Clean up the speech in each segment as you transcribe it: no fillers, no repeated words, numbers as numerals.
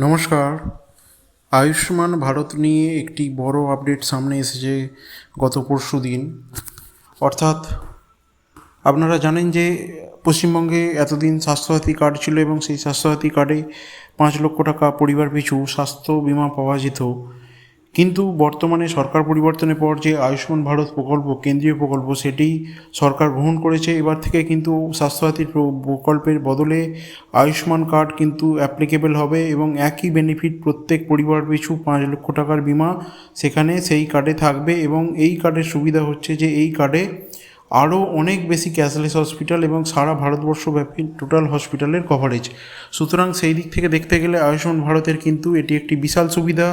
নমস্কার। আয়ুষ্মান ভারত নিয়ে একটি বড় আপডেট সামনে এসেছে গত পরশুদিন। অর্থাৎ আপনারা জানেন যে পশ্চিমবঙ্গে এতদিন স্বাস্থ্যসাথী কার্ড ছিল এবং সেই স্বাস্থ্যসাথী কার্ডে 5 লক্ষ টাকা পরিবার পিছু স্বাস্থ্য বিমা পাওয়া যেত। কিন্তু বর্তমানে সরকার পরিবর্তনের পর যে আয়ুষ্মান ভারত প্রকল্প, কেন্দ্রীয় প্রকল্প, সেটি সরকার গ্রহণ করেছে। এবার থেকে কিন্তু স্বাস্থ্যসাথী প্রকল্পের বদলে আয়ুষ্মান কার্ড কিন্তু অ্যাপ্লিকেবল হবে এবং একই বেনিফিট প্রত্যেক পরিবার পিছু 5 লক্ষ টাকার বিমা সেখানে সেই কার্ডে থাকবে। এবং এই কার্ডের সুবিধা হচ্ছে যে এই কার্ডে আরও অনেক বেশি ক্যাশলেস হসপিটাল এবং সারা ভারতবর্ষব্যাপী টোটাল হসপিটালের কভারেজ। সুতরাং সেই দিক থেকে দেখতে গেলে আয়ুষ্মান ভারতের কিন্তু এটি একটি বিশাল সুবিধা।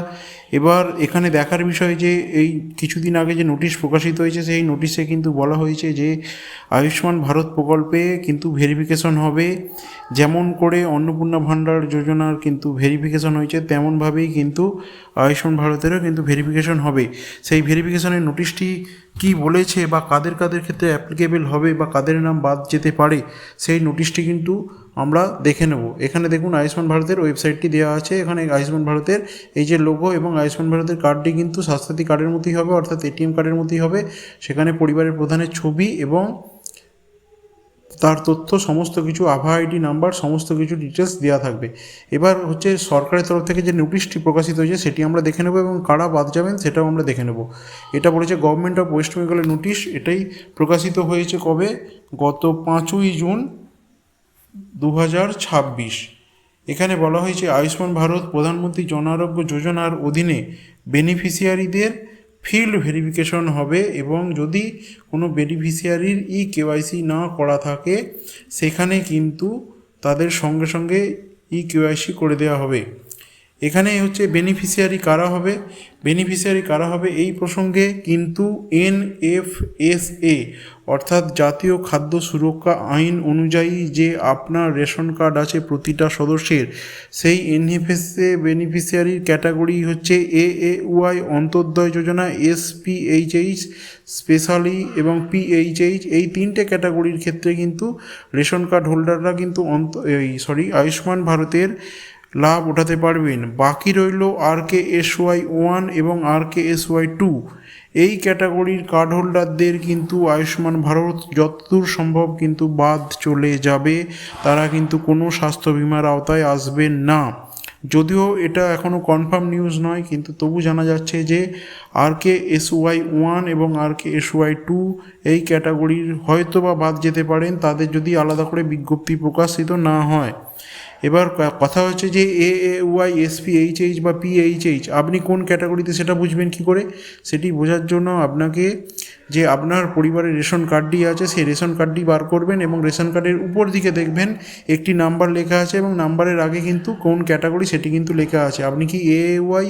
এবার এখানে দেখার বিষয় যে এই কিছুদিন আগে যে নোটিশ প্রকাশিত হয়েছে সেই নোটিশে কিন্তু বলা হয়েছে যে আয়ুষ্মান ভারত প্রকল্পে কিন্তু ভেরিফিকেশন হবে। যেমন করে অন্নপূর্ণা ভাণ্ডার যোজনার কিন্তু ভেরিফিকেশন হয়েছে তেমনভাবেই কিন্তু আয়ুষ্মান ভারতেরও কিন্তু ভেরিফিকেশন হবে। সেই ভেরিফিকেশনের নোটিশটি কি বলেছে বা কাদের কাদের ক্ষেত্রে অ্যাপ্লিকেবল হবে বা কাদের নাম বাদ যেতে পারে সেই নোটিশটি কিন্তু আমরা দেখে নেব। এখানে দেখুন আয়ুষ্মান ভারতের ওয়েবসাইটটি দেওয়া আছে। এখানে আয়ুষ্মান ভারতের এই যে লোগো এবং আয়ুষ্মান ভারতের কার্ডটি কিন্তু স্বাস্থ্যসাথী কার্ডের মতোই হবে, অর্থাৎ এটিএম কার্ডের মতোই হবে। সেখানে পরিবারের প্রধানের ছবি এবং তার তথ্য সমস্ত কিছু, আভা আইডি নাম্বার, সমস্ত কিছু ডিটেলস দেওয়া থাকবে। এবার হচ্ছে সরকারের তরফ থেকে যে নোটিশটি প্রকাশিত হয়েছে সেটি আমরা দেখে নেব এবং কারা বাদ যাবেন সেটাও আমরা দেখে নেব। এটা বলেছে গভর্নমেন্ট অফ ওয়েস্ট বেঙ্গলের নোটিশ। এটাই প্রকাশিত হয়েছে কবে? গত 5ই জুন 2026। এখানে বলা হয়েছে আয়ুষ্মান ভারত প্রধানমন্ত্রী জন আরোগ্য যোজনার অধীনে বেনিফিশিয়ারিদের ফিল্ড ভেরিফিকেশন হবে এবং যদি কোনো বেনিফিশিয়ারির কেওয়াইসি না করা থাকে সেখানে কিন্তু তাদের সঙ্গে সঙ্গে কেওয়াইসি করে দেওয়া হবে। এখানে হচ্ছে বেনিফিশিয়ারি কারা হবে, এই প্রসঙ্গে কিন্তু NFSA অর্থাৎ জাতীয় খাদ্য সুরক্ষা আইন অনুযায়ী যে আপনার রেশন কার্ড আছে প্রতিটা সদস্যের, সেই NFSA বেনিফিশিয়ারির ক্যাটাগরি হচ্ছে AAY অন্তর্দয় যোজনা, SPHH স্পেশালি এবং PHH। এই তিনটে ক্যাটাগরির ক্ষেত্রে কিন্তু রেশন কার্ড হোল্ডাররা কিন্তু আয়ুষ্মান ভারতের লাভ উঠাতে পারবেন। বাকি রইল RKSY 1 এবং RKSY 2। এই ক্যাটাগরির কার্ড হোল্ডারদের কিন্তু আয়ুষ্মান ভারত যতদূর সম্ভব কিন্তু বাদ চলে যাবে। তারা কিন্তু কোনো স্বাস্থ্য বিমার আওতায় আসবেন না। যদিও এটা এখনও কনফার্ম নিউজ নয়, কিন্তু তবু জানা যাচ্ছে যে RKSY 1 এবং RKSY 2 এই ক্যাটাগরির হয়তো বা বাদ যেতে পারেন, তাদের যদি আলাদা করে বিজ্ঞপ্তি প্রকাশিত না হয়। এবার কথা হচ্ছে যে AAY SPHH বা PHH আপনি কোন ক্যাটাগরিতে সেটা বুঝবেন কি করে? সেটি বোঝার জন্য আপনাকে যে আপনার পরিবারের রেশন কার্ডটি আছে সেই রেশন কার্ডটি বার করবেন এবং রেশন কার্ডের উপর দিকে দেখবেন একটি নাম্বার লেখা আছে এবং নাম্বারের আগে কিন্তু কোন ক্যাটাগরি সেটি কিন্তু লেখা আছে। আপনি কি AAY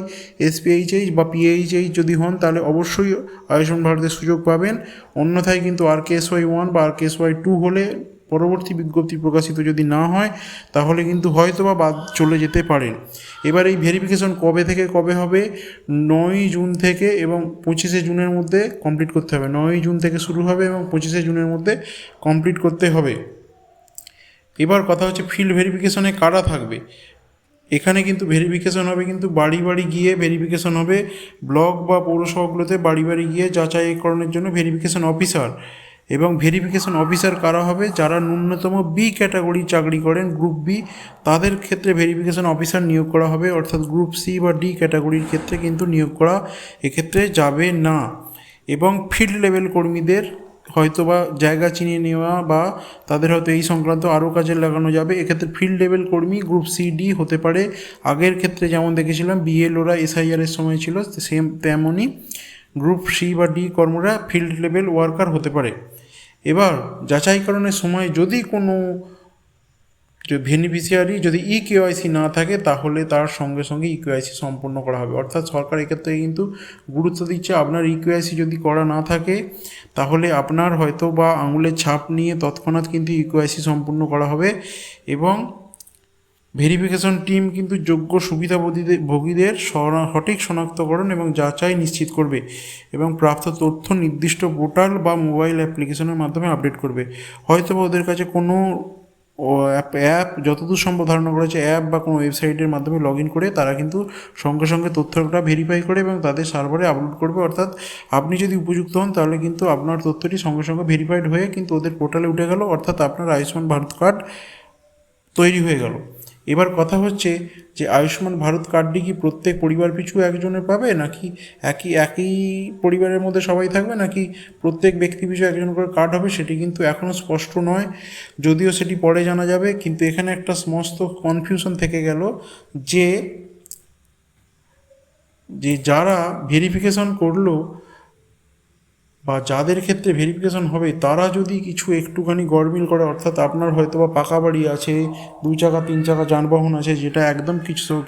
SPHH বা PHH যদি হন তাহলে অবশ্যই আয়ুষ্মান ভারতের সুযোগ পাবেন। অন্যথায় কিন্তু RKSY 1 বা RKSY 2 হলে পরবর্তী বিজ্ঞপ্তি প্রকাশিত যদি না হয় তাহলে কিন্তু হয়তো বা বাদ চলে যেতে পারেন। এবার এই ভেরিফিকেশন কবে থেকে কবে হবে? 9ই জুন থেকে এবং 25শে জুনের মধ্যে কমপ্লিট করতে হবে। 9ই জুন থেকে শুরু হবে এবং 25শে জুনের মধ্যে কমপ্লিট করতে হবে। এবার কথা হচ্ছে ফিল্ড ভেরিফিকেশনে কারা থাকবে। এখানে কিন্তু ভেরিফিকেশন হবে কিন্তু বাড়ি বাড়ি গিয়ে ভেরিফিকেশন হবে। ব্লক বা পৌরসভাগুলোতে বাড়ি বাড়ি গিয়ে যাচাইকরণের জন্য ভেরিফিকেশন অফিসার। এবং ভেরিফিকেশন অফিসার কারা হবে? যারা ন্যূনতম বি ক্যাটাগরি চাকরি করেন, গ্রুপ বি, তাদের ক্ষেত্রে ভেরিফিকেশন অফিসার নিয়োগ করা হবে। অর্থাৎ গ্রুপ সি বা ডি ক্যাটাগরির ক্ষেত্রে কিন্তু নিয়োগ করা এক্ষেত্রে যাবে না। এবং ফিল্ড লেভেল কর্মীদের হয়তো বা জায়গা চিনিয়ে নেওয়া বা তাদের হয়তো এই সংক্রান্ত আরও কাজে লাগানো যাবে। এক্ষেত্রে ফিল্ড লেভেল কর্মী গ্রুপ সি ডি হতে পারে। আগের ক্ষেত্রে যেমন দেখেছিলাম BLOরা SIRের সময় ছিল সেম তেমনই গ্রুপ সি বা ডি কর্মীরা ফিল্ড লেভেল ওয়ার্কার হতে পারে। এবার যাচাইকরণের সময় যদি কোনো বেনিফিশিয়ারি যদি কেওয়াইসি না থাকে তাহলে তার সঙ্গে সঙ্গে কেওয়াইসি সম্পূর্ণ করা হবে। অর্থাৎ সরকার এক্ষেত্রে কিন্তু গুরুত্ব দিচ্ছে আপনার কেওয়াইসি যদি করা না থাকে তাহলে আপনার হয়তো বা আঙুলের ছাপ নিয়ে তৎক্ষণাৎ কিন্তু কেওয়াইসি সম্পূর্ণ করা হবে। এবং ভেরিফিকেশন টিম কিন্তু যোগ্য সুবিধাভোগীদের সঠিক শনাক্তকরণ এবং যাচাই নিশ্চিত করবে এবং প্রাপ্ত তথ্য নির্দিষ্ট পোর্টাল বা মোবাইল অ্যাপ্লিকেশনের মাধ্যমে আপডেট করবে। হয়তো ওদের কাছে কোনো ও অ্যাপ যতদূর সম্ভব ধারণা করেছে অ্যাপ বা কোনো ওয়েবসাইটের মাধ্যমে লগ ইন করে তারা কিন্তু সঙ্গে সঙ্গে তথ্যটা ভেরিফাই করে এবং তাদের সার্ভারে আপলোড করবে। অর্থাৎ আপনি যদি উপযুক্ত হন তাহলে কিন্তু আপনার তথ্যটি সঙ্গে সঙ্গে ভেরিফাইড হয়ে কিন্তু ওদের পোর্টালে উঠে গেল, অর্থাৎ আপনার আয়ুষ্মান ভারত কার্ড তৈরি হয়ে গেল। এবার কথা হচ্ছে যে আয়ুষ্মান ভারত কার্ডটি কি প্রত্যেক পরিবার পিছু একজনের পাবে, নাকি একই পরিবারের মধ্যে সবাই থাকবে, নাকি প্রত্যেক ব্যক্তি পিছু একজন করে কার্ড হবে, সেটি কিন্তু এখনও স্পষ্ট নয়, যদিও সেটি পরে জানা যাবে। কিন্তু এখানে একটা সমস্ত কনফিউশন থেকে গেল যে যারা ভেরিফিকেশন করলো বা যাদের ক্ষেত্রে ভেরিফিকেশন হবে তারা যদি কিছু একটুখানি গরমিল করে, অর্থাৎ আপনার হয়তো বা পাকা বাড়ি আছে, 2 চাকা 3 চাকা যানবাহন আছে, যেটা একদম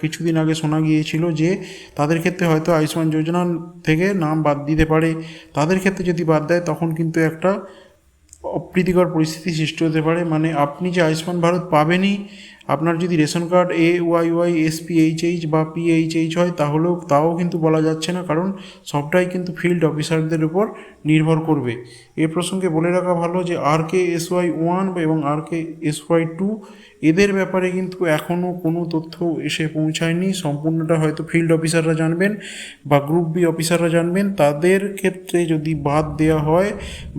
কিছুদিন আগে শোনা গিয়েছিল যে তাদের ক্ষেত্রে হয়তো আয়ুষ্মান যোজনা থেকে নাম বাদ দিতে পারে, তাদের ক্ষেত্রে যদি বাদ দেয় তখন কিন্তু একটা অপ্রীতিকর পরিস্থিতি সৃষ্টি হতে পারে। মানে আপনি যে আয়ুষ্মান ভারত পাবেনই, আপনার যদি রেশন কার্ড AYY SPHH বা PHH হয় তাও কিন্তু বলা যাচ্ছে না, কারণ সবটাই কিন্তু ফিল্ড অফিসারদের উপর নির্ভর করবে। এ প্রসঙ্গে বলে রাখা ভালো যে RKSY1 এবং RKSY2 এদের ব্যাপারে কিন্তু এখনও কোনো তথ্য এসে পৌঁছায়নি, সম্পূর্ণটা হয়তো ফিল্ড অফিসাররা জানবেন বা গ্রুপ বি অফিসাররা জানবেন। তাদের ক্ষেত্রে যদি বাদ দেওয়া হয়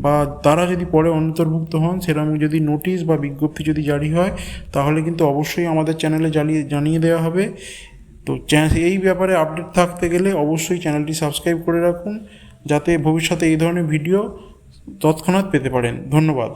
বা তারা যদি পরে অন্তর্ভুক্ত হন, সেরকম যদি নোটিশ বা বিজ্ঞপ্তি যদি জারি হয় তাহলে কিন্তু অবশ্যই আমাদের চ্যানেলে জানিয়ে দেওয়া হবে। তো এই ব্যাপারে আপডেট থাকতে গেলে অবশ্যই চ্যানেলটি সাবস্ক্রাইব করে রাখুন, যাতে ভবিষ্যতে এই ধরনের ভিডিও তৎক্ষণাৎ পেতে পারেন। ধন্যবাদ।